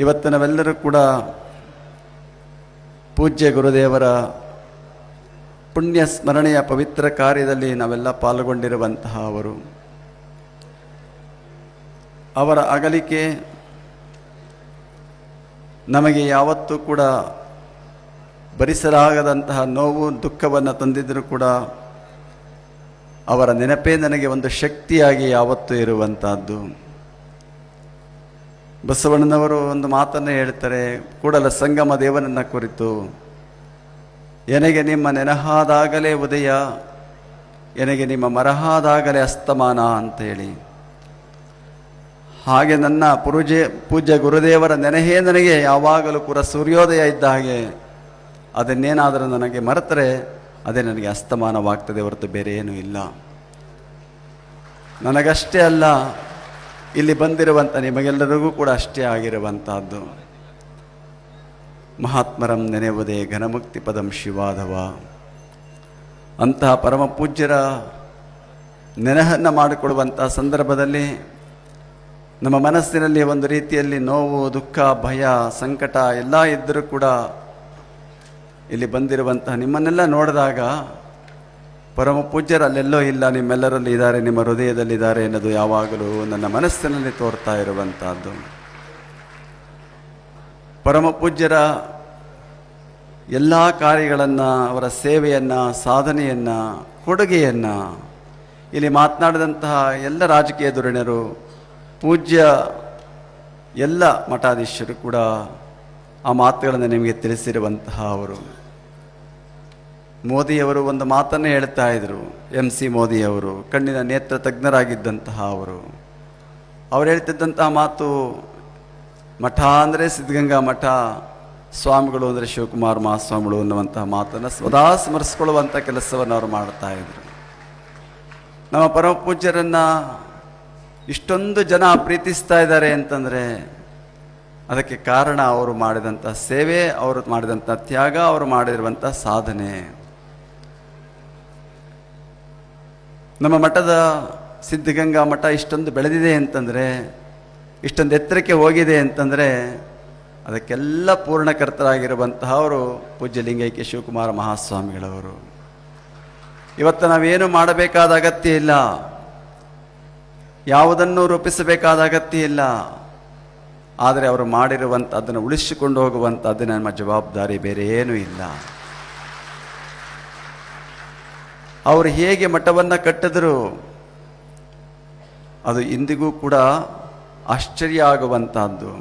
ಇವತ್ತು ನಾವೆಲ್ಲರೂ ಕೂಡ ಪೂಜ್ಯ ಗುರುದೇವರ ಪುಣ್ಯ ಸ್ಮರಣೆಯ ಪವಿತ್ರ ಕಾರ್ಯದಲ್ಲಿ ನಾವೆಲ್ಲ ಪಾಲ್ಗೊಂಡಿರುವಂತಹ ಅವರ ಅಗಲಿಕೆ ನಮಗೆ ಯಾವತ್ತೂ ಕೂಡ ಭರಿಸಲಾಗದಂತಹ ನೋವು ದುಃಖವನ್ನು ತಂದಿದ್ದರೂ ಕೂಡ ಅವರ ನೆನಪೇ ನನಗೆ ಒಂದು ಶಕ್ತಿಯಾಗಿ ಯಾವತ್ತೂ ಇರುವಂತಹದ್ದು. ಬಸವಣ್ಣನವರು ಒಂದು ಮಾತನ್ನು ಹೇಳ್ತಾರೆ, ಕೂಡಲ ಸಂಗಮ ದೇವನನ್ನ ಕುರಿತು, ಎನಗೆ ನಿಮ್ಮ ನೆನಹಾದಾಗಲೇ ಉದಯ, ಎನಗೆ ನಿಮ್ಮ ಮರಹಾದಾಗಲೇ ಅಸ್ತಮಾನ ಅಂತೇಳಿ. ಹಾಗೆ ನನ್ನ ಪೂಜ್ಯ ಗುರುದೇವರ ನೆನಹೇ ನನಗೆ ಯಾವಾಗಲೂ ಕೂಡ ಸೂರ್ಯೋದಯ ಇದ್ದ ಹಾಗೆ. ಅದನ್ನೇನಾದರೂ ನನಗೆ ಮರೆತರೆ ಅದೇ ನನಗೆ ಅಸ್ತಮಾನವಾಗ್ತದೆ ಹೊರತು ಬೇರೆ ಏನೂ ಇಲ್ಲ. ನನಗಷ್ಟೇ ಅಲ್ಲ, ಇಲ್ಲಿ ಬಂದಿರುವಂಥ ನಿಮಗೆಲ್ಲರಿಗೂ ಕೂಡ ಅಷ್ಟೇ ಆಗಿರುವಂತಹದ್ದು. ಮಹಾತ್ಮರಂ ನೆನೆಯುವುದೇ ಘನಮುಕ್ತಿ ಪದಂ ಶಿವಾಧವ. ಅಂತಹ ಪರಮ ಪೂಜ್ಯರ ನೆನಹನ್ನು ಮಾಡಿಕೊಡುವಂತಹ ಸಂದರ್ಭದಲ್ಲಿ ನಮ್ಮ ಮನಸ್ಸಿನಲ್ಲಿ ಒಂದು ರೀತಿಯಲ್ಲಿ ನೋವು, ದುಃಖ, ಭಯ, ಸಂಕಟ ಎಲ್ಲ ಇದ್ದರೂ ಕೂಡ ಇಲ್ಲಿ ಬಂದಿರುವಂತಹ ನಿಮ್ಮನ್ನೆಲ್ಲ ನೋಡಿದಾಗ ಪರಮ ಪೂಜ್ಯರು ಅಲ್ಲೆಲ್ಲೋ ಇಲ್ಲ, ನಿಮ್ಮೆಲ್ಲರಲ್ಲಿ ಇದ್ದಾರೆ, ನಿಮ್ಮ ಹೃದಯದಲ್ಲಿದ್ದಾರೆ ಅನ್ನೋದು ಯಾವಾಗಲೂ ನನ್ನ ಮನಸ್ಸಿನಲ್ಲಿ ತೋರ್ತಾ ಇರುವಂತಹದ್ದು. ಪರಮ ಪೂಜ್ಯರ ಎಲ್ಲ ಕಾರ್ಯಗಳನ್ನು, ಅವರ ಸೇವೆಯನ್ನು, ಸಾಧನೆಯನ್ನು, ಕೊಡುಗೆಯನ್ನು ಇಲ್ಲಿ ಮಾತನಾಡಿದಂತಹ ಎಲ್ಲ ರಾಜಕೀಯ ಧುರೀಣರು, ಪೂಜ್ಯ ಎಲ್ಲ ಮಠಾಧೀಶರು ಕೂಡ ಆ ಮಾತುಗಳನ್ನು ನಿಮಗೆ ತಿಳಿಸಿರುವಂತಹ ಅವರು. ಮೋದಿಯವರು ಒಂದು ಮಾತನ್ನು ಹೇಳ್ತಾ ಇದ್ರು, MC ಮೋದಿಯವರು, ಕಣ್ಣಿನ ನೇತ್ರ ತಜ್ಞರಾಗಿದ್ದಂತಹ ಅವರು ಹೇಳ್ತಿದ್ದಂತಹ ಮಾತು, ಮಠ ಅಂದರೆ ಸಿದ್ಧಗಂಗಾ ಮಠ, ಸ್ವಾಮಿಗಳು ಅಂದರೆ ಶಿವಕುಮಾರ ಮಹಾಸ್ವಾಮಿಗಳು ಅನ್ನುವಂತಹ ಮಾತನ್ನು ಸದಾ ಸ್ಮರಿಸ್ಕೊಳ್ಳುವಂಥ ಕೆಲಸವನ್ನು ಅವರು ಮಾಡ್ತಾ ಇದ್ರು. ನಮ್ಮ ಪರಮ ಪೂಜ್ಯರನ್ನು ಇಷ್ಟೊಂದು ಜನ ಪ್ರೀತಿಸ್ತಾ ಇದ್ದಾರೆ ಅಂತಂದರೆ ಅದಕ್ಕೆ ಕಾರಣ ಅವರು ಮಾಡಿದಂಥ ಸೇವೆ, ಅವರು ಮಾಡಿದಂಥ ತ್ಯಾಗ, ಅವರು ಮಾಡಿರುವಂಥ ಸಾಧನೆ. ನಮ್ಮ ಮಠದ ಸಿದ್ಧಗಂಗಾ ಮಠ ಇಷ್ಟೊಂದು ಬೆಳೆದಿದೆ ಅಂತಂದರೆ, ಇಷ್ಟೊಂದು ಎತ್ತರಕ್ಕೆ ಹೋಗಿದೆ ಅಂತಂದರೆ ಅದಕ್ಕೆಲ್ಲ ಪೂರ್ಣಕರ್ತರಾಗಿರುವಂತಹ ಅವರು ಪೂಜ್ಯ ಲಿಂಗೈಕ್ಯ ಶಿವಕುಮಾರ ಮಹಾಸ್ವಾಮಿಗಳವರು. ಇವತ್ತು ನಾವೇನು ಮಾಡಬೇಕಾದ ಅಗತ್ಯ ಇಲ್ಲ, ಯಾವುದನ್ನು ರೂಪಿಸಬೇಕಾದ ಅಗತ್ಯ ಇಲ್ಲ. ಆದರೆ ಅವರು ಮಾಡಿರುವಂಥದ್ದನ್ನು ಉಳಿಸಿಕೊಂಡು ಹೋಗುವಂಥದ್ದು ನಮ್ಮ ಜವಾಬ್ದಾರಿ, ಬೇರೆ ಏನೂ ಇಲ್ಲ. ಅವರು ಹೇಗೆ ಮಠವನ್ನು ಕಟ್ಟಿದ್ರು ಅದು ಇಂದಿಗೂ ಕೂಡ ಆಶ್ಚರ್ಯ ಆಗುವಂತಹದ್ದು.